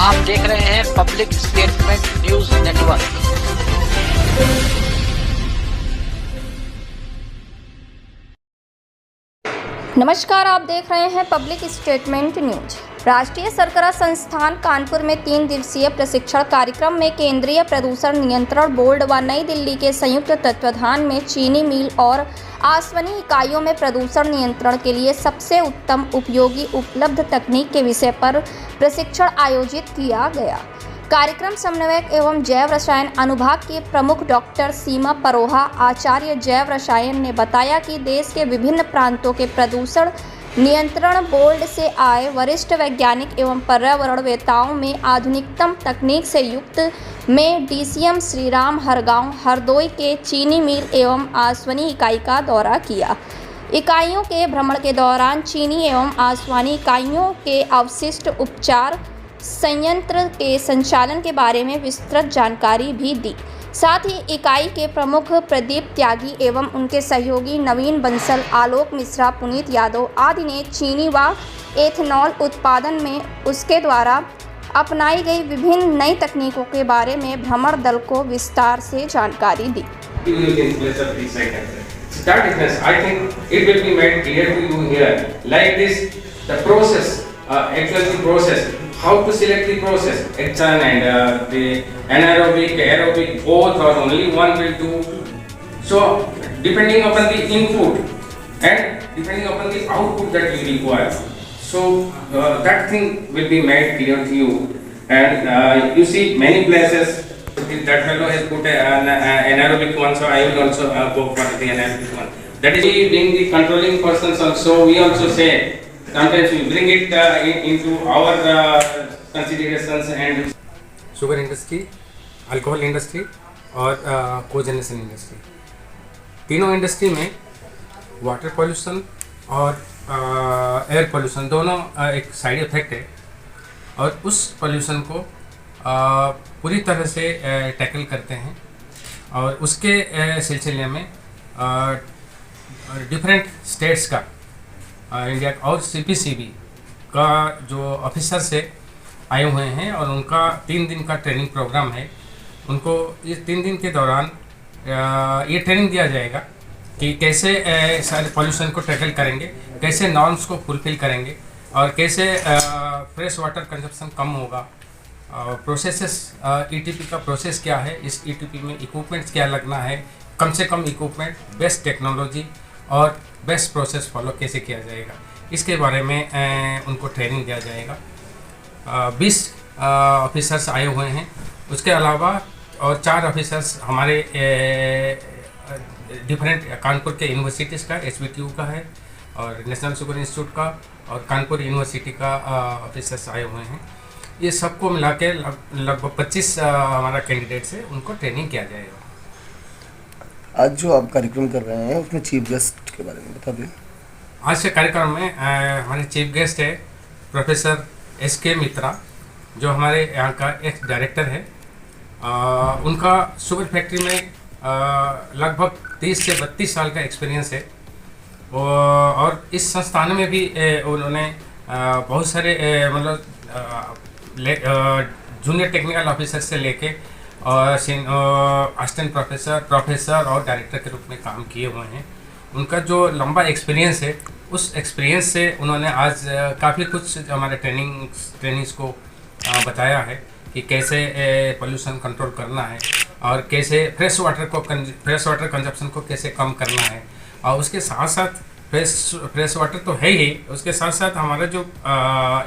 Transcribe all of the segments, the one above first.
आप देख रहे हैं पब्लिक स्टेटमेंट न्यूज नेटवर्क। नमस्कार, आप देख रहे हैं पब्लिक स्टेटमेंट न्यूज। राष्ट्रीय शर्करा संस्थान कानपुर में 3 दिवसीय प्रशिक्षण कार्यक्रम में केंद्रीय प्रदूषण नियंत्रण बोर्ड व नई दिल्ली के संयुक्त तत्वाधान में चीनी मिल और आसवनी इकाइयों में प्रदूषण नियंत्रण के लिए सबसे उत्तम उपयोगी उपलब्ध तकनीक के विषय पर प्रशिक्षण आयोजित किया गया। कार्यक्रम समन्वयक एवं जैव रसायन अनुभाग की प्रमुख डॉक्टर सीमा परोहा, आचार्य जैव रसायन ने बताया कि देश के विभिन्न प्रांतों के प्रदूषण नियंत्रण बोर्ड से आए वरिष्ठ वैज्ञानिक एवं पर्यावरणवेत्ताओं में आधुनिकतम तकनीक से युक्त में डीसीएम श्रीराम हरगांव हरदोई के चीनी मिल एवं आसवनी इकाई का दौरा किया। इकाइयों के भ्रमण के दौरान चीनी एवं आसवनी इकाइयों के अवशिष्ट उपचार संयंत्र के संचालन के बारे में विस्तृत जानकारी भी दी। साथ ही इकाई के प्रमुख प्रदीप त्यागी एवं उनके सहयोगी नवीन बंसल, आलोक मिश्रा, पुनीत यादव आदि ने चीनी व एथेनॉल उत्पादन में उसके द्वारा अपनाई गई विभिन्न नई तकनीकों के बारे में भ्रमण दल को विस्तार से जानकारी दी। How to select the process, HN and the anaerobic, aerobic, both or only one will do. So depending upon the input and depending upon the output that you require, so that thing will be made clear to you. And you see many places that fellow has put an anaerobic one, so I will also go for the anaerobic one. That is being the controlling persons also, we also say sometimes we bring it into our considerations and sugar industry, alcohol industry और cogeneration industry, तीनों industry में water pollution और air pollution दोनों एक side effect है और उस pollution को पूरी तरह से टैकल करते हैं और उसके सिलसिले में डिफरेंट स्टेट्स का इंडिया और सीपीसीबी का जो ऑफिसर से आए हुए हैं और उनका 3 दिन का ट्रेनिंग प्रोग्राम है। उनको इस 3 दिन के दौरान ये ट्रेनिंग दिया जाएगा कि कैसे सारे पॉल्यूशन को टैकल करेंगे, कैसे नॉर्म्स को फुलफिल करेंगे और कैसे फ्रेश वाटर कंजप्शन कम होगा, प्रोसेसेस ईटीपी का प्रोसेस क्या है, इस ईटीपी में इक्विपमेंट्स क्या लगना है, कम से कम इक्विपमेंट, बेस्ट टेक्नोलॉजी और बेस्ट प्रोसेस फॉलो कैसे किया जाएगा, इसके बारे में उनको ट्रेनिंग दिया जाएगा। 20 ऑफिसर्स आए हुए हैं। उसके अलावा और 4 ऑफिसर्स हमारे डिफरेंट कानपुर के यूनिवर्सिटीज़ का, एचबीटीयू का है और नेशनल शुगर इंस्टीट्यूट का और कानपुर यूनिवर्सिटी का ऑफिसर्स आए हुए हैं। ये सबको मिला के लगभग 25 हमारा कैंडिडेट्स है, उनको ट्रेनिंग किया जाएगा। आज जो आप कार्यक्रम कर रहे हैं उसमें चीफ गेस्ट के बारे में बता दें। आज के कार्यक्रम में हमारे चीफ गेस्ट है प्रोफेसर एस.के. मित्रा, जो हमारे यहाँ का एक्स डायरेक्टर है। उनका शुगर फैक्ट्री में लगभग 30 से 32 साल का एक्सपीरियंस है और इस संस्थान में भी उन्होंने बहुत सारे मतलब जूनियर टेक्निकल ऑफिसर से लेके और असिस्टेंट प्रोफेसर और डायरेक्टर के रूप में काम किए हुए हैं। उनका जो लंबा एक्सपीरियंस है, उस एक्सपीरियंस से उन्होंने आज काफ़ी कुछ हमारे ट्रेनिंग्स को बताया है कि कैसे पोल्यूशन कंट्रोल करना है और कैसे फ्रेश वाटर कंजप्शन को कैसे कम करना है। और उसके साथ साथ फ्रेश वाटर तो है ही, उसके साथ साथ हमारा जो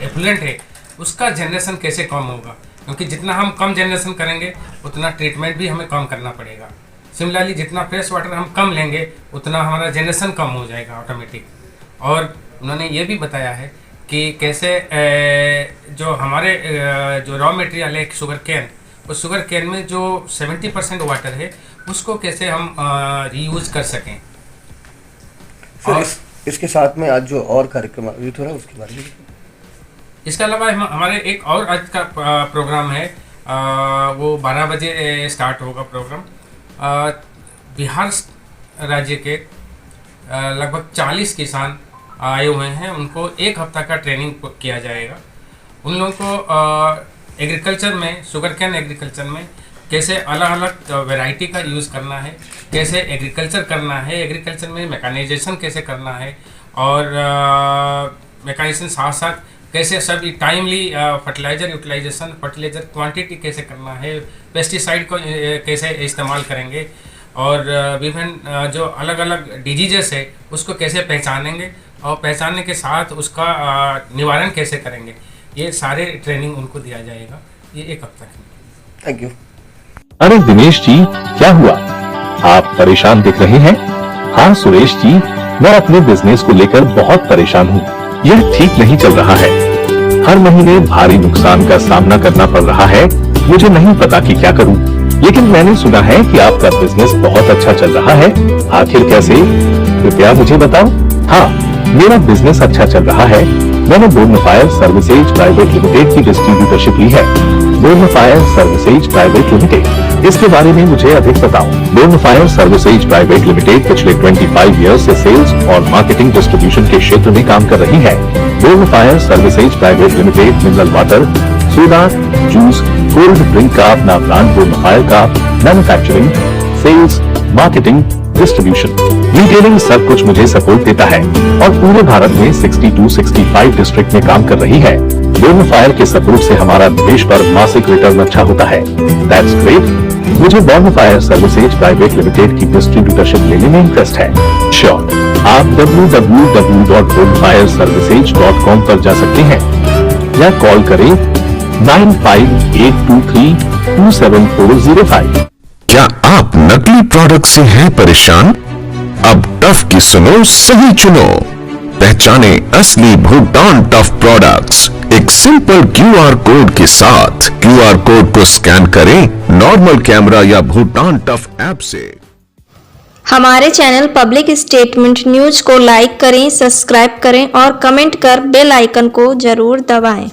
एफ्लुएंट है उसका जनरेशन कैसे कम होगा, क्योंकि जितना हम कम जनरेशन करेंगे उतना ट्रीटमेंट भी हमें कम करना पड़ेगा। सिमिलरली जितना फ्रेश वाटर हम कम लेंगे उतना हमारा जनरेशन कम हो जाएगा ऑटोमेटिक। और उन्होंने ये भी बताया है कि कैसे जो हमारे जो रॉ मटेरियल है शुगर कैन, उस शुगर कैन में जो 70% वाटर है उसको कैसे हम रीयूज कर सकें। और इसके साथ में आज जो और कार्यक्रम आयोजित हो रहा है उसके बारे में। इसके अलावा हमारे एक और आज का प्रोग्राम है, वो 12 बजे स्टार्ट होगा प्रोग्राम। बिहार राज्य के लगभग 40 किसान आए हुए हैं, उनको 1 हफ्ता का ट्रेनिंग किया जाएगा। उन लोगों को एग्रीकल्चर में, शुगर कैन एग्रीकल्चर में कैसे अलग अलग वैरायटी का यूज़ करना है, कैसे एग्रीकल्चर करना है, एग्रीकल्चर में मैकेनाइजेशन कैसे करना है, और मैकेनाइजेशन साथ साथ कैसे सभी timely fertiliser utilisation, fertiliser quantity कैसे करना है, पेस्टिसाइड को कैसे इस्तेमाल करेंगे, और विभिन्न जो अलग अलग डिजीजेस है उसको कैसे पहचानेंगे, और पहचानने के साथ उसका निवारण कैसे करेंगे, ये सारे ट्रेनिंग उनको दिया जाएगा ये 1 हफ्ता की। Thank you. अरे दिनेश जी, क्या हुआ? आप परेशान दिख रहे हैं। हाँ सुरेश जी, मैं अपने बिजनेस को लेकर बहुत परेशान हूँ। यह ठीक नहीं चल रहा है। हर महीने भारी नुकसान का सामना करना पड़ रहा है। मुझे नहीं पता कि क्या करूँ, लेकिन मैंने सुना है कि आपका बिजनेस बहुत अच्छा चल रहा है। आखिर कैसे, कृपया मुझे बताओ। हाँ, मेरा बिजनेस अच्छा चल रहा है। मैंने बोर्नफायर सर्विसेज प्राइवेट लिमिटेड की डिस्ट्रीब्यूटरशिप ली है। बोर्नफायर सर्विसेज प्राइवेट लिमिटेड, इसके बारे में मुझे अधिक बताओ। बोर्नफायर सर्विसेज प्राइवेट लिमिटेड पिछले 25 ईयर्स से सेल्स और मार्केटिंग डिस्ट्रीब्यूशन के क्षेत्र में काम कर रही है। Bonfire services private limited mineral water, soda, juice, cold drink का अपना ब्रांड बोर्नफायर का manufacturing, sales, marketing, distribution, retailing सब कुछ मुझे सपोर्ट देता है और पूरे भारत में 62-65 डिस्ट्रिक्ट में काम कर रही है। बोर्नफायर के सपोर्ट से हमारा निवेश पर मासिक रिटर्न अच्छा होता है। That's great. मुझे बोर्नफायर सर्विसेज प्राइवेट लिमिटेड की डिस्ट्रीब्यूटरशिप लेने में इंटरेस्ट है। श्योर, आप www.bonfireservices.com पर जा सकते हैं या कॉल करें 9582327405। क्या आप नकली प्रोडक्ट से हैं परेशान? अब टफ की सुनो, सही चुनो। पहचाने असली भूटान टफ प्रोडक्ट्स एक सिंपल QR कोड के साथ। QR कोड को स्कैन करें नॉर्मल कैमरा या भूटान टफ ऐप से। हमारे चैनल पब्लिक स्टेटमेंट न्यूज को लाइक करें, सब्सक्राइब करें और कमेंट कर बेल आइकन को जरूर दबाएं।